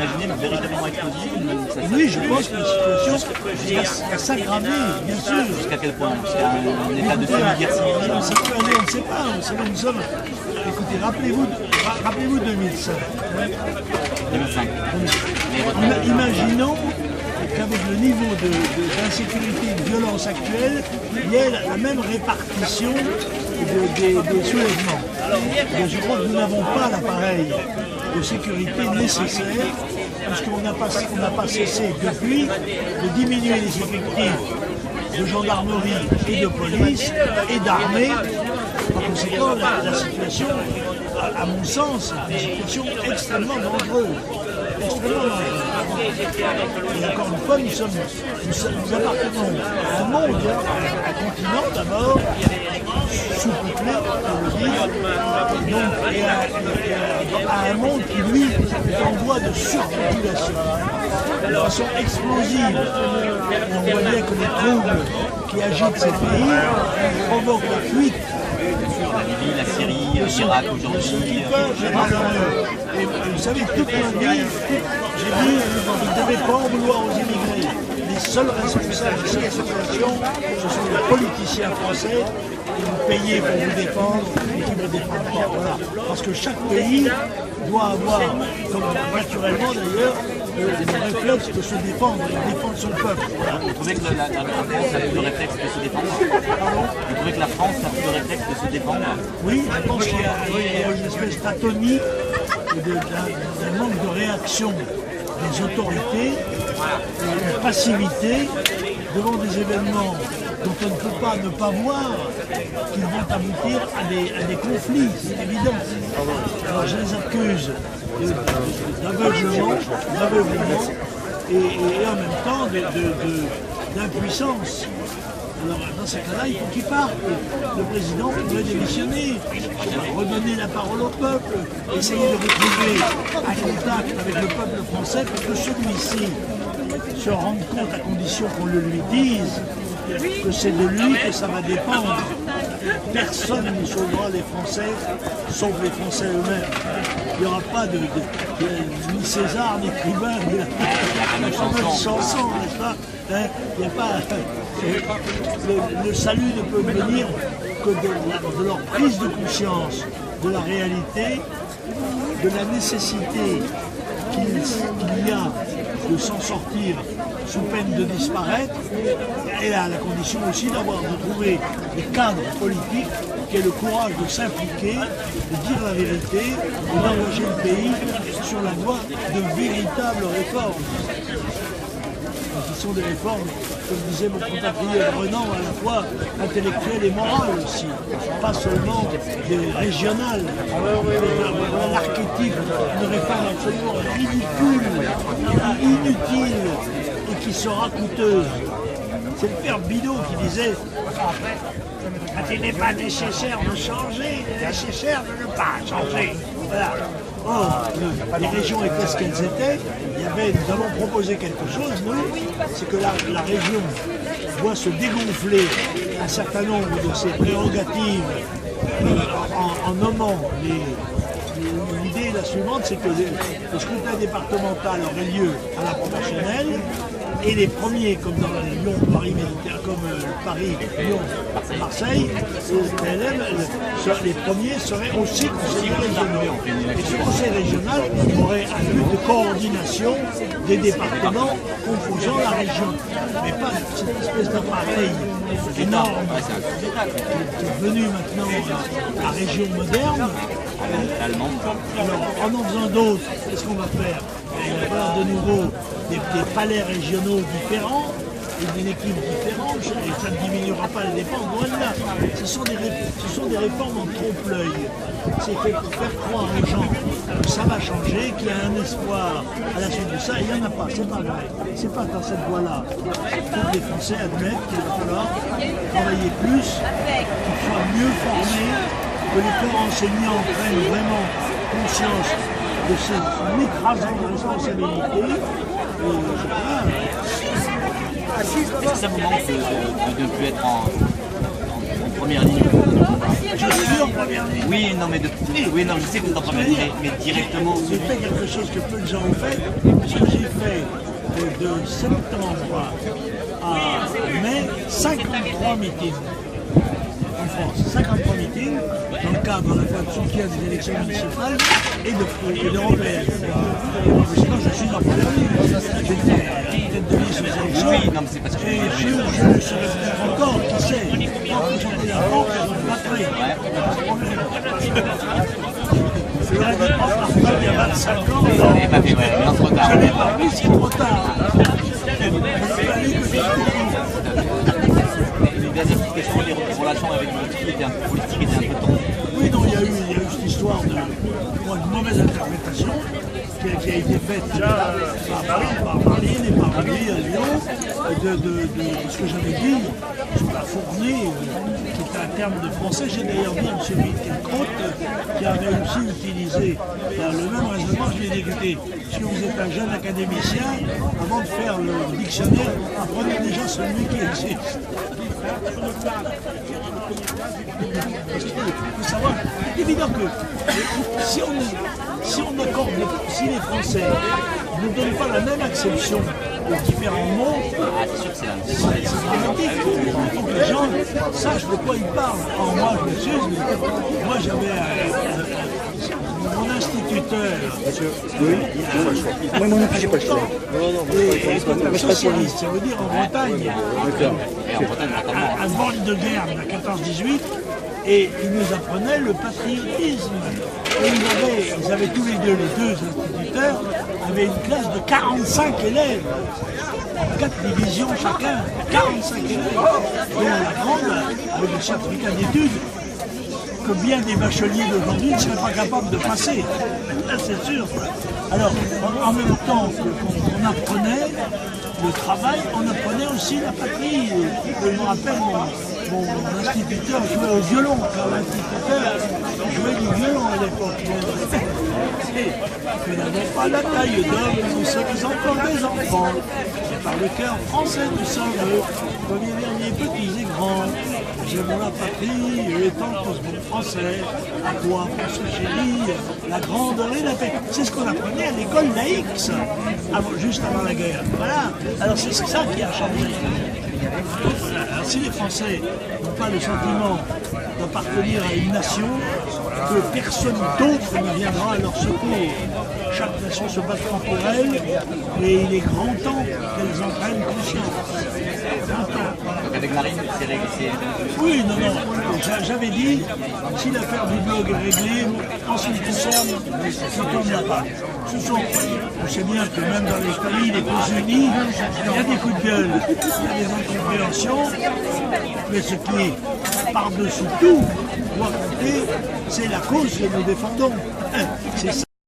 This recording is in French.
imaginer une véritablement exploser Oui, je pense que la situation va s'aggraver, bien sûr. Jusqu'à quel point? Jusqu'à un état de semi-guerre civile? Ça peut aller, on ne sait pas. Vous savez, nous sommes... Écoutez, rappelez-vous 2005. 2005. Imaginons qu'avec le niveau d'insécurité et de violence actuelle, il y ait la même répartition des soulèvements. Mais je crois que nous n'avons pas l'appareil de sécurité nécessaire, puisqu'on n'a pas cessé depuis de diminuer les effectifs de gendarmerie et de police et d'armée. Par conséquent, la situation, à mon sens, est une situation extrêmement dangereuse. Et encore une fois, nous appartenons à un monde, à un continent d'abord, sous-peuplé, on peut le dire, et à un monde qui, lui, est en voie de surpopulation, de façon explosive. Et on voit bien que les troubles qui agitent ces pays provoquent la fuite. La Libye, la Syrie, l'Irak aujourd'hui. Et vous savez, toute ma vie, j'ai dit qu'ils ne devaient pas en vouloir aux immigrés. Les seuls responsables de cette situation, ce sont les politiciens français qui vous payez pour vous défendre et qui vous défendent pas. Voilà. Parce que chaque pays doit avoir, comme naturellement d'ailleurs, le réflexe de se défendre, de défendre son peuple. Voilà. Vous trouvez que la France a plus de réflexe de se défendre? Pardon? Vous trouvez que la France a plus de réflexe de se défendre? Oui, je pense qu'il y a une espèce d'atonie, d'un manque de réaction des autorités, une passivité devant des événements dont on ne peut pas ne pas voir qu'ils vont aboutir à des conflits, c'est évident. Alors je les accuse d'aveuglement et en même temps d'impuissance. Alors dans ces cas-là, il faut qu'il parte. Le président pourrait démissionner, redonner la parole au peuple, essayer de retrouver un contact avec le peuple français pour que celui-ci se rende compte, à condition qu'on le lui dise, que c'est de lui que ça va dépendre. Personne ne sauvera les Français, sauf les Français eux-mêmes. Il n'y aura pas ni César, ni Clubin, ni la fameuse chanson, n'est-ce pas? Il n'y a pas... Le salut ne peut venir que de leur prise de conscience de la réalité, de la nécessité qu'il y a de s'en sortir sous peine de disparaître, et à la condition aussi de trouver des cadres politiques qui aient le courage de s'impliquer, de dire la vérité et d'engager le pays sur la voie de véritables réformes. Ce sont des réformes, comme disait mon compatriote Renan, à la fois intellectuelles et morales aussi, pas seulement des régionales. L'archétype d'une réforme absolument ridicule, inutile et qui sera coûteuse. C'est le père Bidault qui disait « Il n'est pas nécessaire de changer, il est nécessaire de ne pas changer. » Voilà. Or, les régions étaient ce qu'elles étaient. Nous avons proposé quelque chose, nous, c'est que la région doit se dégonfler un certain nombre de ses prérogatives en nommant l'idée est la suivante, c'est que le scrutin départemental aurait lieu à la proportionnelle et les premiers, comme dans Lyon, Paris, comme Paris, Lyon, Marseille, les premiers seraient aussi conseillers régionaux. Et ce conseil régional aurait un but de coordination des départements composant la région. Mais pas cette espèce d'appareil énorme qui est devenu maintenant la région moderne. Alors, en faisant d'autres, qu'est-ce qu'on va faire? Il va y avoir de nouveau des palais régionaux différents et d'une équipe différente, et ça ne diminuera pas les dépenses, loin de là. Ce sont des réformes en trompe-l'œil. C'est fait pour faire croire aux gens que ça va changer, qu'il y a un espoir à la suite de ça, et il n'y en a pas, c'est pas vrai. C'est pas dans cette voie-là. Il faut que les Français admettent qu'il va falloir travailler plus, qu'ils soient mieux formés, que les corps enseignants prennent vraiment conscience de son écrasante responsabilité. Est-ce que ça vous manque de ne plus être en première ligne. Je suis en première ligne. Oui, non, mais oui, non, je sais que vous êtes en première ligne, mais directement. J'ai fait quelque chose que peu de gens ont fait, puisque j'ai fait de septembre à mai 53 meetings en France. 53 meetings dans le cadre à la fois de soutien des élections municipales et d'européennes. Sinon, je suis en première ligne. J'étais tête de liste aux élections. Oui, non, mais c'est parce que Et je serai peut-être encore, qui sait, tant que j'en ai avant, après. Je l'aurais dit pas par contre, il y a 25 ans. Et pas fait, ouais, non, trop tard. Je l'ai pas vu, c'est trop tard. Une dernière petite question, les relations avec votre fille politique étaient un peu tendues. Oui, non, il y a eu cette histoire de mauvaise interprétation qui a été faite par Marlene et par lui à Lyon de ce que j'avais dit sur la fournée, qui était un terme de français. J'ai d'ailleurs dit à M. Wittenkraut, qui avait aussi utilisé le même raisonnement, je lui ai dit, écoutez, si vous êtes un jeune académicien, avant de faire le dictionnaire, apprenez déjà celui qui existe. Parce qu'il faut savoir, c'est évident que si les Français ne donnent pas la même acception aux différents mots, c'est dramatique. Il faut que les gens sachent de quoi ils parlent. Alors moi, je m'excuse, moi j'avais mon instituteur. Moi non plus, j'ai pas le choix. Et comme socialiste, ça veut dire en Bretagne. À bord de guerre de 14-18, et ils nous apprenaient le patriotisme. Et ils avaient tous les deux instituteurs, avaient une classe de 45 élèves, en 4 divisions chacun, 45 élèves, dont la grande, avec le certificat d'études, que bien des bacheliers d'aujourd'hui ne seraient pas capables de passer. Là, c'est sûr. Alors, en même temps qu'on apprenait le travail, on apprenait aussi la patrie. Je me rappelle, mon instituteur jouait au violon, car l'instituteur jouait du violon à l'époque. Il n'avait pas la taille d'homme, nous sommes encore des enfants. Et par le cœur français, nous sommes premiers, derniers, petits et grands. J'aime la patrie, étant tous bons français. À toi, France chérie, la grandeur et la paix. C'est ce qu'on apprenait à l'école laïque, ça, juste avant la guerre. Voilà. Alors c'est ça qui a changé. Alors, si les Français n'ont pas le sentiment d'appartenir à une nation, que personne d'autre ne viendra à leur secours. Chaque nation se battra pour elle, et il est grand temps qu'elles en prennent conscience. Donc avec Marine, c'est réglé. Oui, non. J'avais dit, si l'affaire du blog est réglée, en ce qui concerne, je tourne la page. On sait bien que même dans les pays les plus unis, il y a des coups de gueule, il y a des incompréhensions, mais ce qui est par-dessus tout doit compter, c'est la cause que nous défendons. C'est ça.